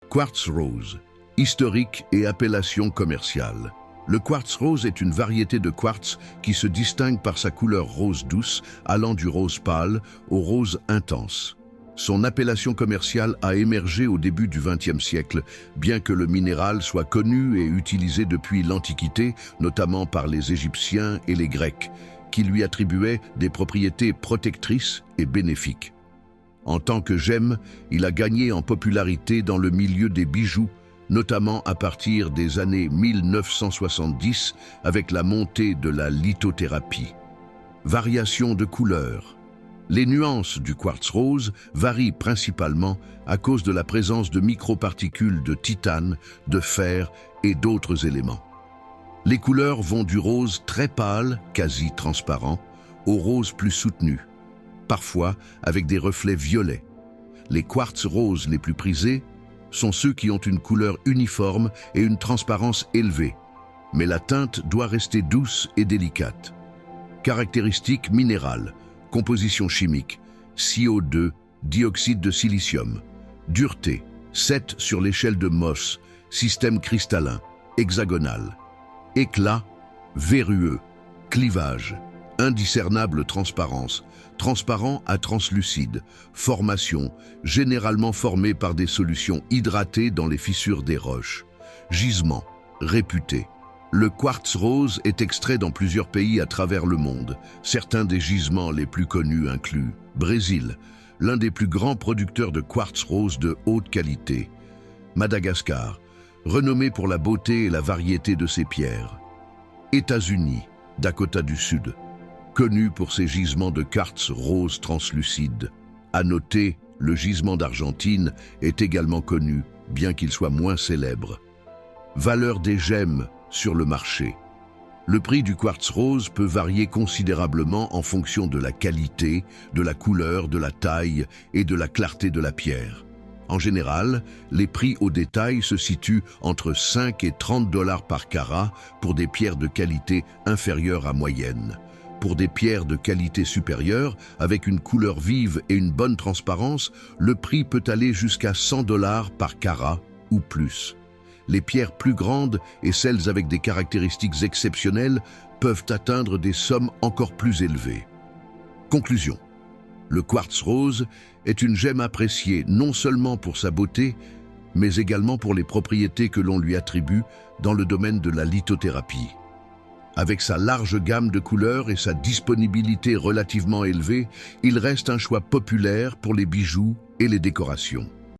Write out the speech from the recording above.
Quartz rose, historique et appellation commerciale. Le quartz rose est une variété de quartz qui se distingue par sa couleur rose douce, allant du rose pâle au rose intense. Son appellation commerciale a émergé au début du XXe siècle, bien que le minéral soit connu et utilisé depuis l'Antiquité, notamment par les Égyptiens et les Grecs, qui lui attribuaient des propriétés protectrices et bénéfiques. En tant que gemme, il a gagné en popularité dans le milieu des bijoux, notamment à partir des années 1970 avec la montée de la lithothérapie. Variation de couleurs. Les nuances du quartz rose varient principalement à cause de la présence de microparticules de titane, de fer et d'autres éléments. Les couleurs vont du rose très pâle, quasi transparent, au rose plus soutenu, parfois avec des reflets violets. Les quartz roses les plus prisés sont ceux qui ont une couleur uniforme et une transparence élevée, mais la teinte doit rester douce et délicate. Caractéristiques minérales, composition chimique, CO2, dioxyde de silicium. Dureté, 7 sur l'échelle de Mohs, système cristallin, hexagonal. Éclat, verrueux. Clivage, indiscernable transparence, transparent à translucide. Formation, généralement formée par des solutions hydratées dans les fissures des roches. Gisement, réputé. Le quartz rose est extrait dans plusieurs pays à travers le monde. Certains des gisements les plus connus incluent Brésil, l'un des plus grands producteurs de quartz rose de haute qualité. Madagascar, renommé pour la beauté et la variété de ses pierres. États-Unis, Dakota du Sud, connu pour ses gisements de quartz rose translucide. À noter, le gisement d'Argentine est également connu, bien qu'il soit moins célèbre. Valeur des gemmes sur le marché. Le prix du quartz rose peut varier considérablement en fonction de la qualité, de la couleur, de la taille et de la clarté de la pierre. En général, les prix au détail se situent entre 5 et 30 $ par carat pour des pierres de qualité inférieure à moyenne. Pour des pierres de qualité supérieure, avec une couleur vive et une bonne transparence, le prix peut aller jusqu'à 100 $ par carat ou plus. Les pierres plus grandes et celles avec des caractéristiques exceptionnelles peuvent atteindre des sommes encore plus élevées. Conclusion. Le quartz rose est une gemme appréciée non seulement pour sa beauté, mais également pour les propriétés que l'on lui attribue dans le domaine de la lithothérapie. Avec sa large gamme de couleurs et sa disponibilité relativement élevée, il reste un choix populaire pour les bijoux et les décorations.